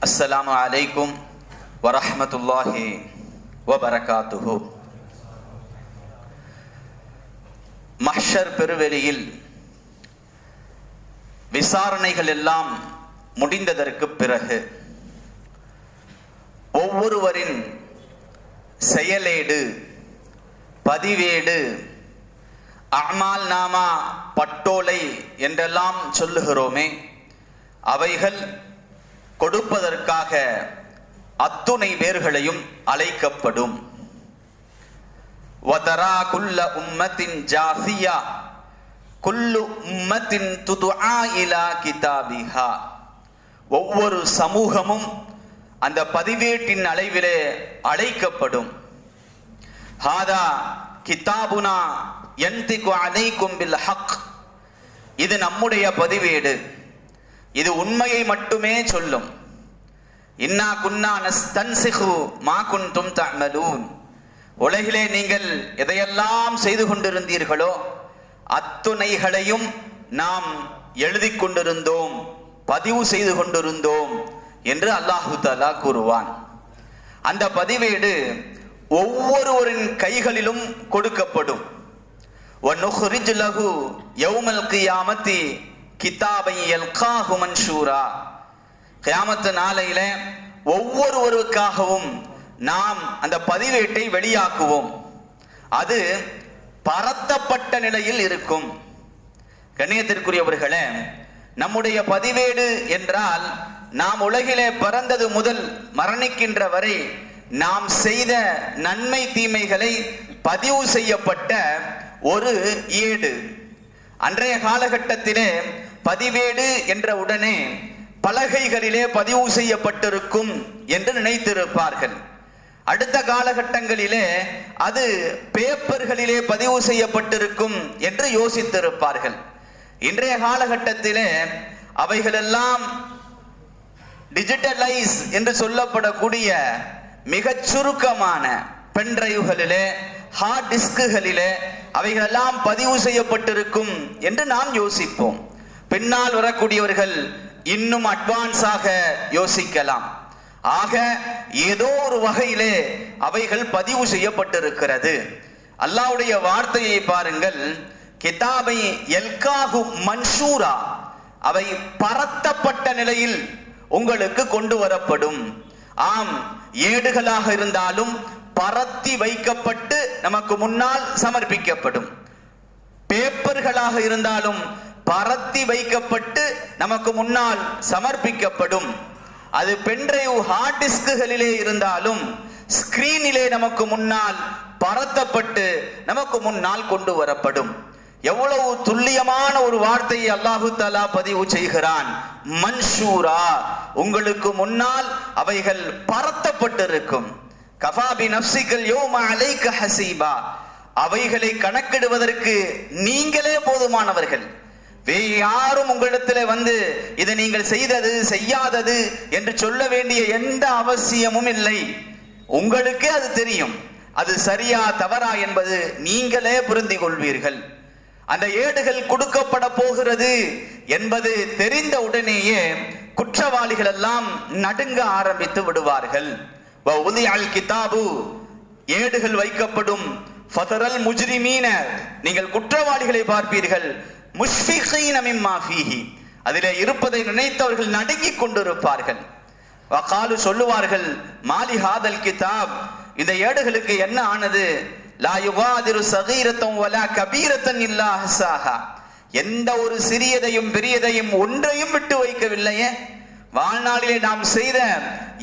அஸ்ஸலாமு அலைக்கும் வரஹ்மத்துல்லாஹி வபரகாத்துஹு. மஹ்ஷர் பெருவெளியில் விசாரணைகள் எல்லாம் முடிந்ததற்கு பிறகு ஒவ்வொருவரின் செயலேடு, பதிவேடு, அமால் நாமா, பட்டோலை என்றெல்லாம் சொல்லுகிறோமே, அவைகள் கொடுப்பதற்காக அத்துணை பேர்களையும் அழைக்கப்படும். வதரா குல்ல உம்மத்தின் ஜாசியா குல்லு உம்மத்தின் துதுஆ இலா கிதாபிஹா. ஒவ்வொரு சமூகமும் அந்த பதிவேட்டின் அளவிலே அழைக்கப்படும். ஹாதா கிதாபுனா யன்திகு அலைக்கும் பில் ஹக். இது நம்முடைய பதிவேடு, இது உண்மையை மட்டுமே சொல்லும். இன்னா குன்னா நஸ்தன்சிஹு மா குன்தும் தஅமலூன். உலகிலே நீங்கள் எதையெல்லாம் செய்து கொண்டிருந்தீர்களோ அத்துணைகளையும் நாம் எழுதி கொண்டிருந்தோம், பதிவு செய்து கொண்டிருந்தோம் என்று அல்லாஹு தஆலா கூறுவான். அந்த பதிவேடு ஒவ்வொருவரின் கைகளிலும் கொடுக்கப்படும். வநுஹ்ரிஜ் லஹு யௌமல் கியாமத்தி கிதாபை யல்காஹு மன்ஷூரா. கியாமத்து நாளையில ஒவ்வொருவருக்காகவும் நாம் அந்த பதிவேட்டை வெளியாக்குவோம். அது பரத்தப்பட்ட நிலையில் இருக்கும். கண்ணியத்திற்குரியவர்களே, நம்முடைய பதிவேடு என்றால் நாம் உலகிலே பிறந்தது முதல் மரணிக்கின்ற வரை நாம் செய்த நன்மை தீமைகளை பதிவு செய்யப்பட்ட ஒரு ஏடு. அன்றைய காலகட்டத்திலே பதிவேடு என்ற உடனே பலகைகளிலே பதிவு செய்யப்பட்டிருக்கும் என்று நினைத்திருப்பார்கள். அடுத்த காலகட்டங்களிலே அது பேப்பர்களிலே பதிவு செய்யப்பட்டிருக்கும் என்று யோசித்திருப்பார்கள். இன்றைய காலகட்டத்திலே அவைகளெல்லாம் டிஜிட்டலைஸ் என்று சொல்லப்படக்கூடிய மிகச் சுருக்கமான பென்டிரைவ்களிலே, ஹார்ட் டிஸ்குகளிலே அவைகளெல்லாம் பதிவு செய்யப்பட்டிருக்கும் என்று நாம் யோசிப்போம். பின்னால் வரக்கூடியவர்கள் இன்னும் அட்வான்ஸாக யோசிக்கலாம். ஆக ஏதோ ஒரு வகையிலே அவைகள் பதிவு செய்யப்பட்டிருக்கிறது. அல்லாஹ்வுடைய வார்த்தையை பாருங்கள், கிதாபை யல்காஹு மன்ஷூரா. அவை பரத்தப்பட்ட நிலையில் உங்களுக்கு கொண்டு வரப்படும். ஆம், ஏடுகளாக இருந்தாலும் பரத்தி வைக்கப்பட்டு நமக்கு முன்னால் சமர்ப்பிக்கப்படும். பேப்பர்களாக இருந்தாலும் பரத்தி வைக்கப்பட்டு நமக்கு முன்னால் சமர்ப்பிக்கப்படும். அது பென்டிரைவ் ஹார்ட் டிஸ்குகளிலே இருந்தாலும் ஸ்கிரீனிலே நமக்கு முன்னால் பரத்தப்பட்டு நமக்கு முன்னால் கொண்டு வரப்படும். எவ்வளவு துல்லியமான ஒரு வார்த்தையை அல்லாஹு தஆலா பதிவு செய்கிறான். மன்ஷூரா, உங்களுக்கு முன்னால் அவைகள் பரத்தப்பட்டிருக்கும். கஃபா பி நஃப்ஸிகல் யௌம அலைக ஹஸீபா. அவைகளை கணக்கிடுவதற்கு நீங்களே போதுமானவர்கள். வேறு யாரும் உங்களிடத்தில் வந்து இதை நீங்கள் செய்தது செய்யாதது என்று சொல்ல வேண்டிய எந்த அவசியமும் இல்லை. உங்களுக்கே அது தெரியும், அது சரியா தவறா என்பது நீங்களே புரிந்து கொள்வீர்கள். அந்த ஏடுகள் கொடுக்கப்பட போகிறது என்பது தெரிந்த உடனேயே குற்றவாளிகள் எல்லாம் நடுங்க ஆரம்பித்து விடுவார்கள். வஉதிஅல் கிதாபு, ஏடுகள் வைக்கப்படும். ஃபதரல் முஜ்ரிமீன, நீங்கள் குற்றவாளிகளை பார்ப்பீர்கள். முஷ்ஃபிகீன மிம்மா ஃபீஹி, அதிலே இருப்பதை நினைத்தவர்கள் நடுங்கிக் கொண்டிருப்பார்கள். வகாலு, சொல்லுவார்கள், மாலி ஹாதல் கிதாப், இந்த ஏடுகளுக்கு என்ன ஆனது? லா யுகாதிரு ஸகீரத்தன் வலா கபீரத்தன் இல்லா அஹ்ஸாஹா. எந்த ஒரு சிறியதையும் பெரியதையும் ஒன்றையும் விட்டு வைக்கவில்லையே. வாழ்நாளிலே நாம் செய்த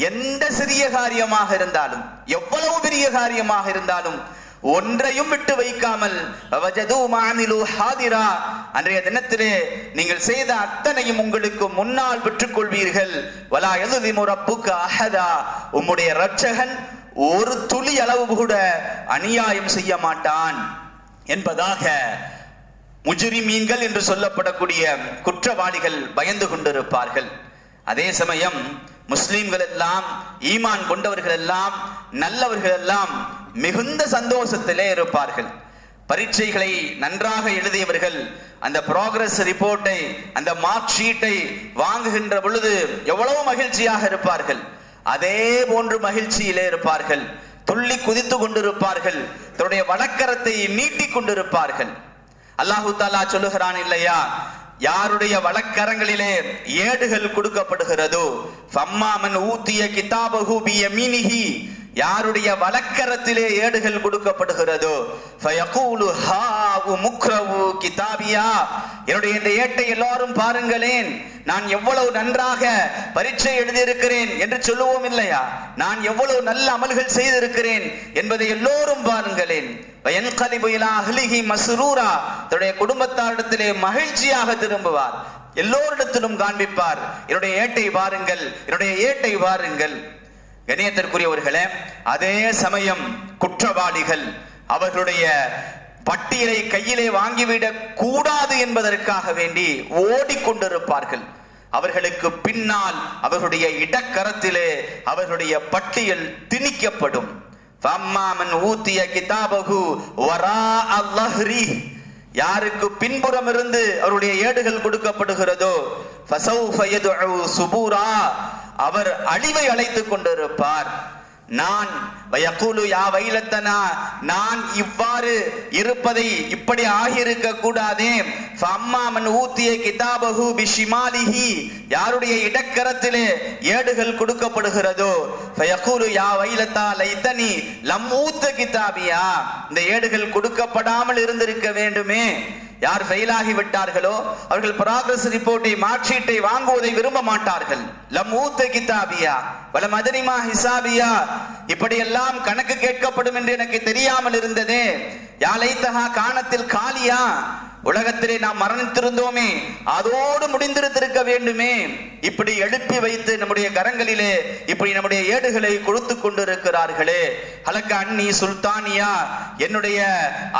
எந்த சிறிய காரியமாக இருந்தாலும், எவ்வளவு பெரிய காரியமாக இருந்தாலும் ஒன்றையும் விட்டு வைக்காமல் வஜது மாமிலு ஹாதிரா, அன்றைய தினத்திலே நீங்கள் செய்த அத்தனையும் உங்களுக்கு முன்னால் பெற்றுக் கொள்வீர்கள். வலா யதுலிமு ரப்புக அஹதா, உம்முடைய இரட்சகன் ஒரு துளி அளவு கூட அநியாயம் செய்ய மாட்டான் என்பதாக முஜ்ரிமீன்கள் என்று சொல்லப்படக்கூடிய குற்றவாளிகள் பயந்து கொண்டிருப்பார்கள். அதே சமயம் முஸ்லிம்கள் எல்லாம், ஈமான் கொண்டவர்கள் எல்லாம், நல்லவர்கள் எல்லாம் மிகுந்த சந்தோஷத்திலே இருப்பார்கள். பரீட்சைகளை நன்றாக எழுதியவர்கள் அந்த ப்ராக்ரஸ் ரிப்போர்ட்டை, அந்த மார்க் ஷீட்டை வாங்குகின்ற பொழுது எவ்வளவு மகிழ்ச்சியாக இருப்பார்கள். அதே போன்று மகிழ்ச்சியிலே இருப்பார்கள், துள்ளி குதித்து கொண்டிருப்பார்கள், தன்னுடைய வழக்கரத்தை நீட்டிக் கொண்டிருப்பார்கள். அல்லாஹு தாலா சொல்லுகிறான் இல்லையா, யாருடைய வழக்கரங்களிலே ஏடுகள் கொடுக்கப்படுகிறதோ, ஃபம்மாமன் ஊத்திய கிதாபஹு பியமீனிஹி, யாருடைய வழக்கரத்திலே ஏடுகள் கொடுக்கப்படுகிறதோ, ஃபயகூலு ஹாவு முக்ரவு கிதாபியா, என்னுடைய இந்த ஏட்டை எல்லாரும் பாருங்களேன், நான் எவ்வளவு நன்றாக பரீட்சை எழுதியிருக்கிறேன் என்று சொல்லுவோம் இல்லையா, நான் எவ்வளவு நல்ல அமல்கள் செய்திருக்கிறேன் என்பதை எல்லோரும் பாருங்களேன். தன்னுடைய குடும்பத்தாரிடத்திலே மகிழ்ச்சியாக திரும்புவார், எல்லோரிடத்திலும் காண்பிப்பார், என்னுடைய ஏட்டை பாருங்கள், என்னுடைய ஏட்டை பாருங்கள். கணியத்திற்குரியவர்களே, அதே சமயம் குற்றவாளிகள் அவர்களுடைய பட்டியலை கையிலே வாங்கிவிடக் கூடாது என்பதற்காக வேண்டி ஓடிக்கொண்டிருப்பார்கள். அவர்களுக்கு பின்னால் அவர்களுடைய இடக்கரத்திலே அவர்களுடைய பட்டியல் திணிக்கப்படும். யாருக்கு பின்புறம் இருந்து அவருடைய ஏடுகள் கொடுக்கப்படுகிறதோ, அவர் அழிவை அழைத்துக் கொண்டிருப்பார். நான் நான் இவ்வாறு இருப்பதை இப்படி ஆகியிருக்க கூடாதே. யாருடைய இடக்கரத்திலே ஏடுகள் கொடுக்கப்படுகிறதோ, இந்த ஏடுகள் கொடுக்கப்படாமல் இருந்திருக்க வேண்டுமே. யார் ஃபெயில் ஆகி விட்டார்களோ அவர்கள் ப்ராக்ரஸ் ரிப்போர்ட்டை, மார்க் ஷீட்டை வாங்குவதை விரும்ப மாட்டார்கள். லம் ஊத்த கிதாபியா வலம் அதனிமா ஹிசாபியா, இப்படியெல்லாம் கணக்கு கேட்கப்படும் என்று எனக்கு தெரியாமல் இருந்ததே. யாலைத்தஹா காணத்தில் காலியா, உலகத்திலே நாம் மரணித்திருந்தோமே, அதோடு முடிந்திருந்திருக்க வேண்டுமே. இப்படி எழுப்பி வைத்து நம்முடைய கரங்களிலே இப்படி நம்முடைய ஏடுகளை கொடுத்து கொண்டிருக்கிறார்களே. ஹலக்க அன்னி சுல்தானியா, என்னுடைய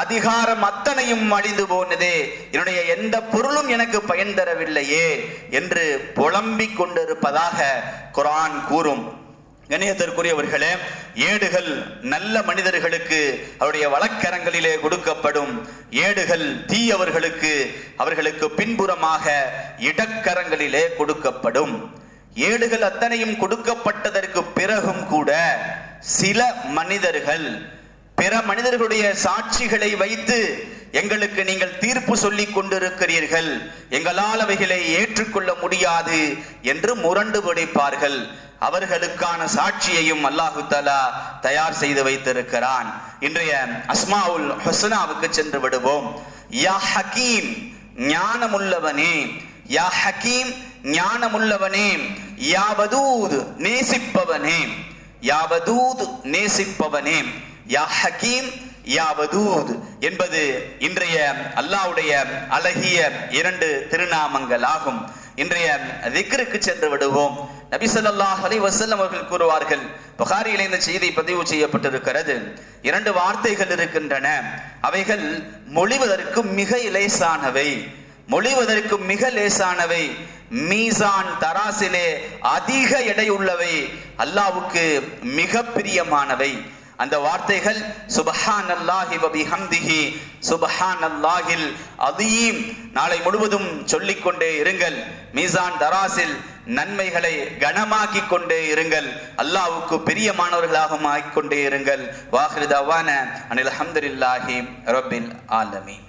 அதிகாரம் அத்தனையும் அழிந்து போனதே, என்னுடைய எந்த பொருளும் எனக்கு பயன் தரவில்லையே என்று புலம்பிக் கொண்டிருப்பதாக குர்ஆன் கூறும். கணியத்திற்குரியவர்களே, ஏடுகள் நல்ல மனிதர்களுக்கு அவருடைய வழக்கரங்களிலே கொடுக்கப்படும். ஏடுகள் தீயவர்களுக்கு அவர்களுக்கு பின்புறமாக இடக்கரங்களிலே கொடுக்கப்படும். ஏடுகள் அத்தனையும் கொடுக்கப்பட்டதற்கு பிறகும் கூட சில மனிதர்கள் பிற மனிதர்களுடைய சாட்சிகளை வைத்து எங்களுக்கு நீங்கள் தீர்ப்பு சொல்லிக் கொண்டிருக்கிறீர்கள், எங்களால் அவைகளை ஏற்றுக்கொள்ள முடியாது என்று முரண்டு பிடிப்பார்கள். அவர்களுக்கான சாட்சியையும் அல்லாஹு தஆலா தயார் செய்து வைத்திருக்கிறான். இன்றைய அஸ்மாவுல் ஹுஸ்னாவுக்கு சென்று விடுவோம். யா ஹக்கீம், ஞானமுள்ளவனே, யா ஹக்கீம், ஞானமுள்ளவனே, யா வதூத், நேசிப்பவனே, யா வதூத், நேசிப்பவனே, யா ஹக்கீம், யா வதூத் என்பது இன்றைய அல்லாஹ்வுடைய அழகிய 2 திருநாமங்கள் ஆகும். இன்றைய திக்ருக்கு சென்று விடுவோம். நபி ஸல்லல்லாஹு அலைஹி வஸல்லம் அவர்கள் கூறுவார்கள், புகாரியிலே இந்த செய்தி பதிவு செய்யப்பட்டிருக்கிறது. 2 வார்த்தைகள் இருக்கின்றன, அவைகள் மொழிவதற்கு மிக லேசானவை, மொழிவதற்கு மிக லேசானவை, மீசான் தராசிலே அதிக எடை உள்ளவை, அல்லாஹ்வுக்கு மிக பிரியமானவை. அந்த வார்த்தைகள் சுப்ஹானல்லாஹி வ பிஹம்திஹி சுப்ஹானல்லாஹில் அஸீம். நாளை முழுவதும் சொல்லிக்கொண்டே இருங்கள். மீசான் தராசில் நன்மைகளை கனமாக்கிக் கொண்டே இருங்கள். அல்லாஹ்வுக்கு பிரியமானவர்களாக ஆக்கிக் கொண்டே இருங்கள். வாஹிரு தவானா அனில் ஹம்துலில்லாஹி ரப்பில் ஆலமீன்.